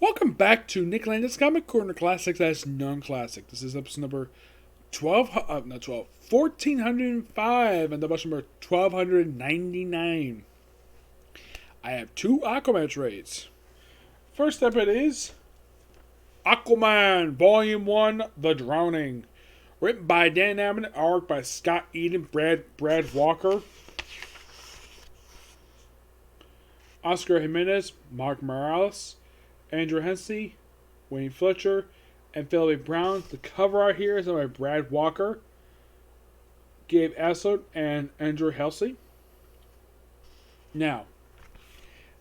Welcome back to Nick Landis Comic Corner Classics as Non-Classic. This is episode number 1405 and the bus number 1299. I have two Aquaman trades. First up it is Aquaman Volume 1, The Drowning. Written by Dan Abnett, art by Scott Eden, Brad Walker, Oscar Jimenez, Mark Morales, Andrew Hensey, Wayne Fletcher, and Philip Brown. The cover art here is by Brad Walker, Gabe Aslett, and Andrew Helsey. Now,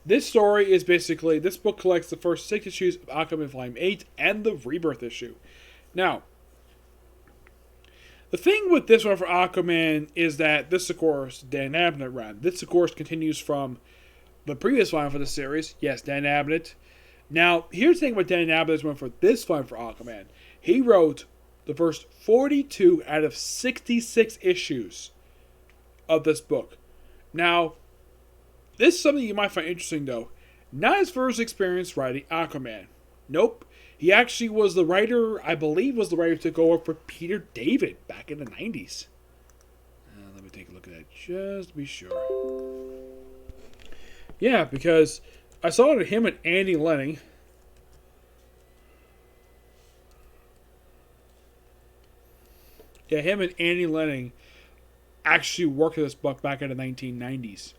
this story is basically, this book collects the first 6 issues of Aquaman Volume 8 and the Rebirth issue. Now, the thing with this one for Aquaman is that this, of course, Dan Abnett ran. This, of course, continues from the previous volume for the series. Yes, Dan Abnett. Now, here's the thing about Dan Abnett's one for this volume for Aquaman. He wrote the first 42 out of 66 issues of this book. Now, this is something you might find interesting, though. Not his first experience writing Aquaman. Nope. He actually was the writer, I believe was the writer to go over for Peter David back in the 90s. Let me take a look at that just to be sure. Yeah, because I saw it him and Andy Lanning. Yeah, him and Andy Lanning actually worked on this book back in the 1990s.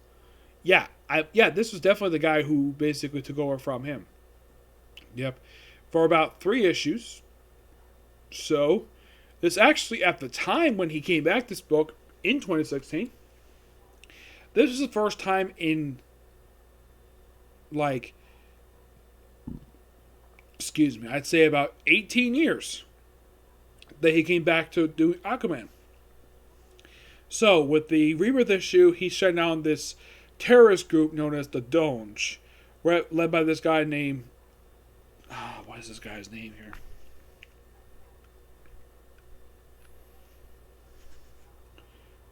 Yeah, this was definitely the guy who basically took over from him. Yep. For about 3 issues. So, this actually, at the time when he came back this book, in 2016, this was the first time in, I'd say about 18 years that he came back to do Aquaman. So, with the Rebirth issue, he shut down this terrorist group known as the Donge, led by this guy named, what is this guy's name here?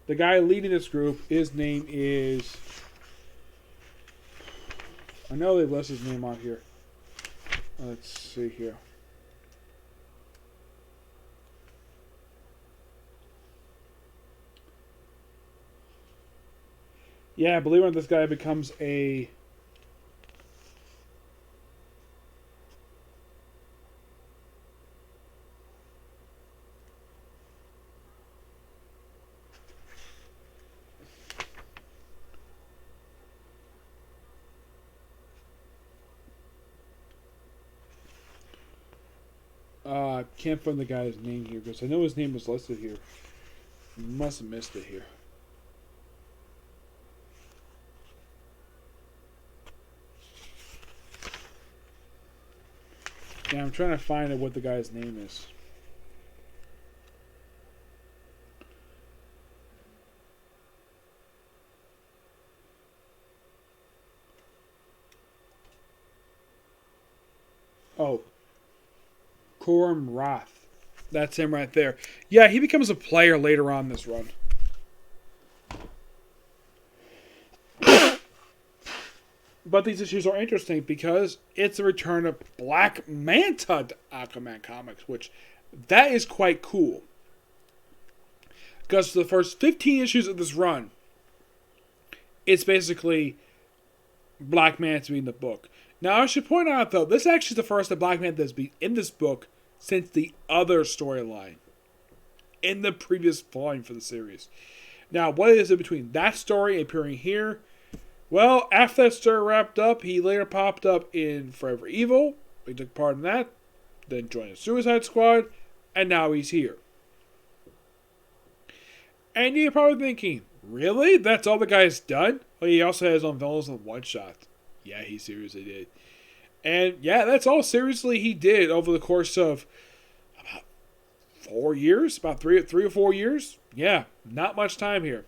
The guy leading this group, his name is, I know they list his name on here. Let's see here. Yeah, I believe when this guy becomes a can't find the guy's name here because I know his name was listed here. Must have missed it here. Yeah, I'm trying to find out what the guy's name is. Oh. Coram Roth. That's him right there. Yeah, he becomes a player later on this run. But these issues are interesting because it's a return of Black Manta to Aquaman comics, which that is quite cool. Because for the first 15 issues of this run, it's basically Black Manta being the book. Now, I should point out, though, this is actually the first that Black Manta has been in this book since the other storyline in the previous volume for the series. Now, what is in between that story appearing here? Well, after that story wrapped up, he later popped up in Forever Evil. He took part in that, then joined the Suicide Squad, and now he's here. And you're probably thinking, really? That's all the guy's done? Well, he also has on villains and one shot. Yeah, he seriously did. And yeah, that's all seriously he did over the course of about 4 years, about three or 4 years. Yeah, not much time here.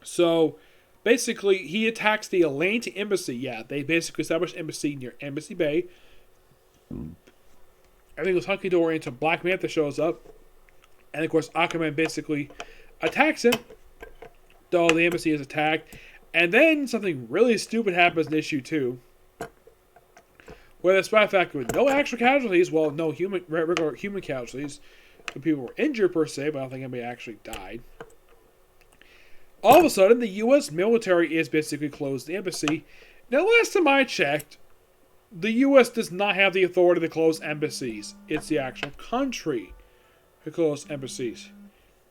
So basically, he attacks the Atlanta embassy. Yeah, they basically established embassy near Embassy Bay. Everything was hunky-dory until Black Manta shows up. And of course, Aquaman basically attacks him. Though the embassy is attacked. And then something really stupid happens in issue 2. Where despite the fact with no actual casualties, well, no regular human casualties, the people were injured per se, but I don't think anybody actually died. All of a sudden, the U.S. military is basically closed the embassy. Now, last time I checked, the U.S. does not have the authority to close embassies. It's the actual country who closed embassies.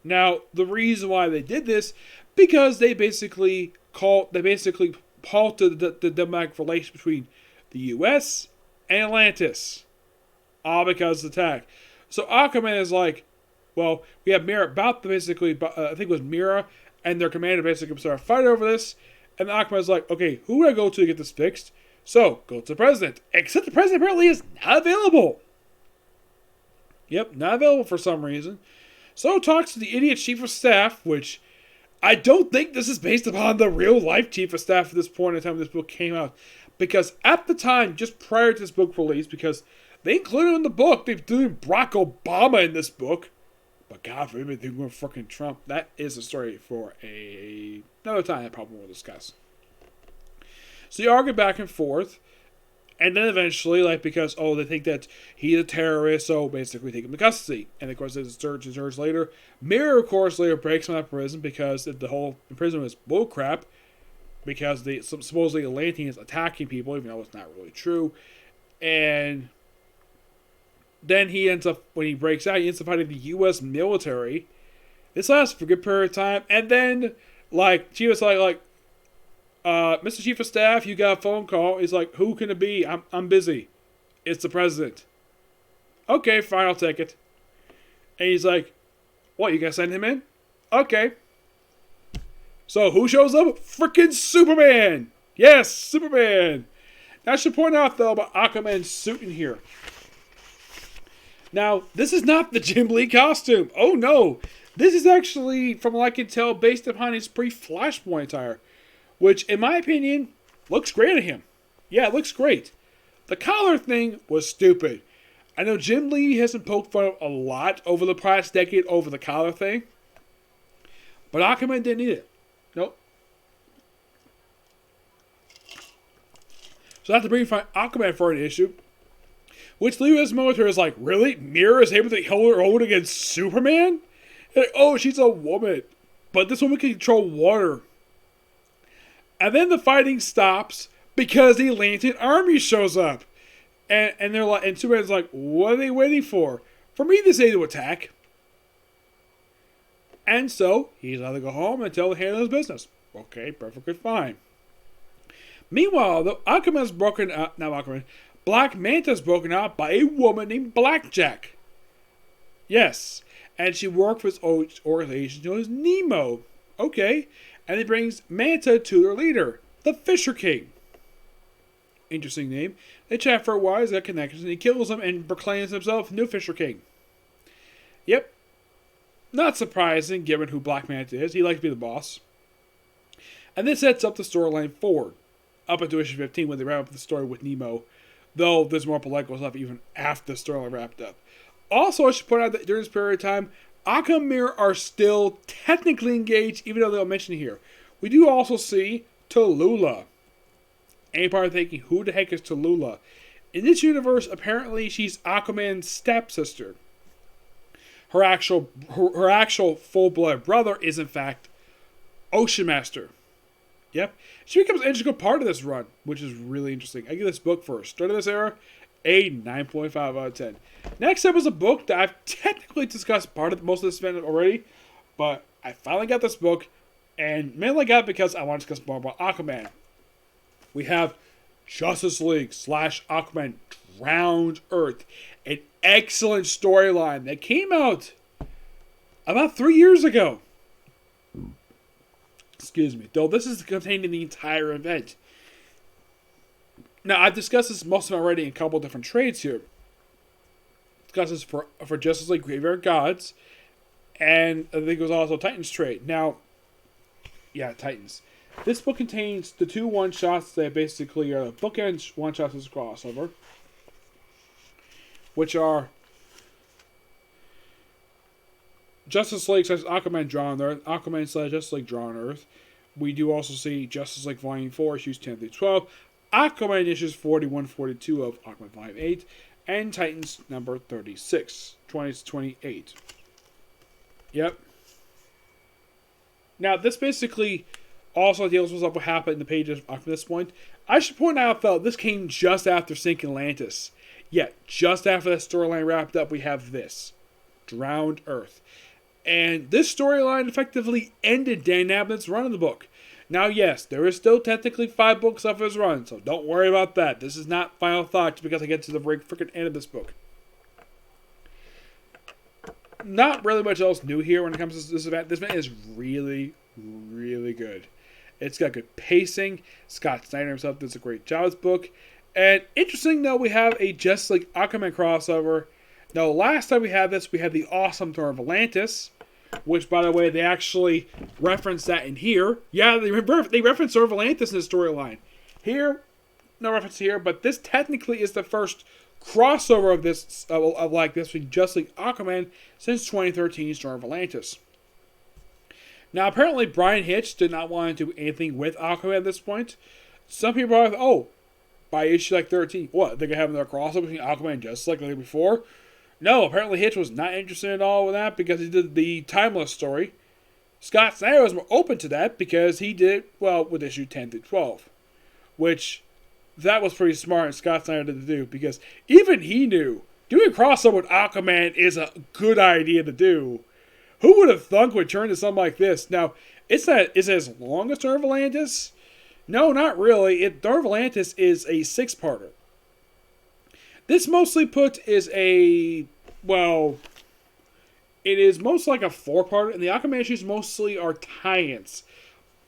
Now, the reason why they did this, because they basically halted the diplomatic relations between the U.S. and Atlantis, all because of the attack. So Aquaman is like, well, we have Mira I think it was Mira and their commander basically started fighting over this, and Aquaman's like, okay, who would I go to get this fixed? So, go to the president. Except the president apparently is not available. Yep, not available for some reason. So, talks to the idiot chief of staff, which I don't think this is based upon the real life chief of staff at this point in time this book came out. Because at the time, just prior to this book release, because they included him in the book, they're doing Barack Obama in this book. But God forbid they're going fucking Trump. That is a story for another time that probably we'll discuss. So you argue back and forth. And then eventually, because, they think that he's a terrorist, so basically take him to custody. And of course, there's a search later. Mirror, of course, later breaks him out of prison because the whole imprisonment is bullcrap. Because supposedly Atlanteans attacking people, even though it's not really true. And then he ends up, when he breaks out, he ends up fighting the U.S. military. This lasts for a good period of time. And then, she was like, Mr. Chief of Staff, you got a phone call. He's like, who can it be? I'm busy. It's the president. Okay, fine, I'll take it. And he's like, what, you gonna send him in? Okay. So, who shows up? Frickin' Superman! Yes, Superman! Now, I should point out, though, about Aquaman's suit in here. Now, this is not the Jim Lee costume. Oh, no. This is actually, from what I can tell, based upon his pre-Flashpoint attire. Which, in my opinion, looks great on him. Yeah, it looks great. The collar thing was stupid. I know Jim Lee has been poked fun of a lot over the past decade over the collar thing. But Aquaman didn't need it. Nope. So I have to bring Aquaman for an issue. Which the U.S. military is like, really? Mira is able to hold her own against Superman? Like, oh, she's a woman. But this woman can control water. And then the fighting stops because the Atlantean army shows up. And they're like, and Superman's like, what are they waiting for? For me to say to attack. And so, he's allowed to go home and tell the handle his business. Okay, perfectly fine. Meanwhile, though, Aquaman's broken out, not Aquaman, Black Manta's broken out by a woman named Blackjack. Yes, and she worked for his organization known as Nemo. Okay, and he brings Manta to their leader, the Fisher King. Interesting name. They chat for a while, he's got connections, and he kills him and proclaims himself new Fisher King. Yep. Not surprising, given who Black Manta is. He likes to be the boss. And this sets up the storyline forward. Up until issue 15 when they wrap up the story with Nemo. Though there's more political stuff even after the storyline wrapped up. Also, I should point out that during this period of time, Aqua and Mira are still technically engaged, even though they don't mention it here. We do also see Tallulah. And you're probably thinking, who the heck is Tallulah? In this universe, apparently she's Aquaman's stepsister. Her actual full-blood brother is, in fact, Ocean Master. Yep. She becomes an integral part of this run, which is really interesting. I give this book for start of this era, a 9.5 out of 10. Next up is a book that I've technically discussed most of this event already, but I finally got this book, and mainly got it because I want to discuss more about Aquaman. We have Justice League / Aquaman Drowned Earth, an excellent storyline that came out about 3 years ago. Excuse me. Though this is contained in the entire event. Now, I've discussed this most of it already in a couple different trades here. Discussed this for Justice League Graveyard Gods, and I think it was also Titans trade. Now, yeah, Titans. This book contains the two one-shots that basically are the bookend one-shots as a crossover, which are Justice League / Aquaman Drawn Earth, Aquaman / Justice League Drawn Earth. We do also see Justice League Volume 4, issues 10 through 12. Aquaman issues 41, 42 of Aquaman Volume 8, and Titans number 36, 2028. Yep. Now, this basically also deals with what happened in the pages up to this point. I should point out, though, this came just after sinking Atlantis. Yet, just after that storyline wrapped up, we have this. Drowned Earth. And this storyline effectively ended Dan Abnett's run of the book. Now, yes, there is still technically 5 books of his run, so don't worry about that. This is not final thought just because I get to the freaking end of this book. Not really much else new here when it comes to this event. This event is really, really good. It's got good pacing. Scott Snyder himself does a great job with this book. And interesting, though, we have a Justice League Aquaman crossover. Now, last time we had this, we had the awesome Tour of Atlantis, which, by the way, they actually referenced that in here. Yeah, they referenced Tour of Atlantis in the storyline. Here, no reference here, but this technically is the first crossover of this, like this with Justice League Aquaman since 2013's Tour of Atlantis. Now, apparently, Brian Hitch did not want to do anything with Aquaman at this point. Some people are like, oh, by issue like 13, what, they're going to have another crossover between Aquaman and Justice League like before? No, apparently Hitch was not interested at all with that because he did the Timeless story. Scott Snyder was more open to that because he did, well, with issue 10 through 12. Which, that was pretty smart and Scott Snyder did to do because even he knew doing a crossover with Aquaman is a good idea to do. Who would have thunk would turn to something like this? Now, is it as long as Tour of Atlantis? No, not really. Tour of Atlantis is a 6-parter. This mostly put is a, well, it is most like a 4-parter, and the Aquaman issues mostly are tie-ins,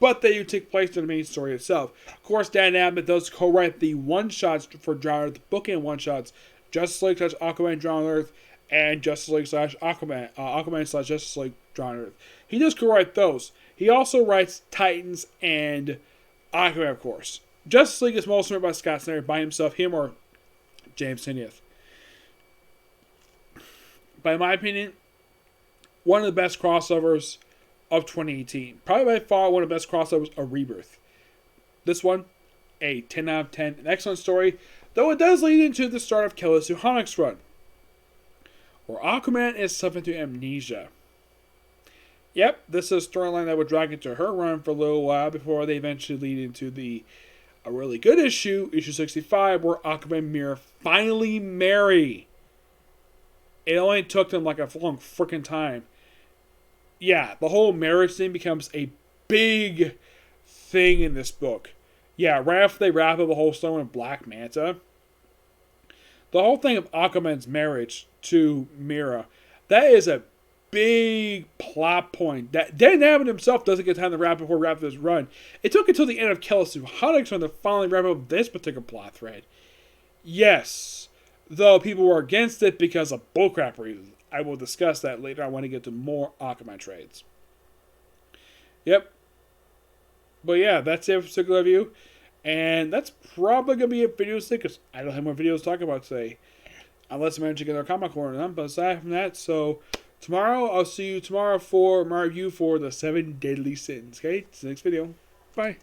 but they do take place in the main story itself. Of course, Dan Abnett does co-write the one-shots for Drowned Earth, bookend one-shots, Justice League / Aquaman Drowned Earth, and Justice League / Aquaman, Aquaman / Justice League Drowned Earth. He does co-write those. He also writes Titans and Aquaman, of course. Justice League is mostly written by Scott Snyder by himself, him or James Tynion. By my opinion, one of the best crossovers of 2018. Probably by far one of the best crossovers of Rebirth. This one, a 10 out of 10. An excellent story, though it does lead into the start of Kelly Sue Honig run, where Aquaman is suffering to amnesia. Yep, this is a storyline that would drag into her run for a little while before they eventually lead into a really good issue 65, where Aquaman and Mera finally marry. It only took them like a long freaking time. Yeah, the whole marriage thing becomes a big thing in this book. Yeah, right after they wrap up the whole story with Black Manta, the whole thing of Aquaman's marriage to Mera, that is a big plot point that Dan Abnett himself doesn't get time to wrap before wrap this run. It took until the end of Kelly Sue Honig's run to finally wrap up this particular plot thread. Yes, though people were against it because of bullcrap reasons. I will discuss that later. I want to get to more Aquaman trades. Yep. But yeah, that's it for particular review. And that's probably going to be a video today because I don't have more videos to talk about today. Unless I manage to get our comic corner. But aside from that, so tomorrow, I'll see you tomorrow for my review for the 7 Deadly Sins. Okay, see you next video. Bye.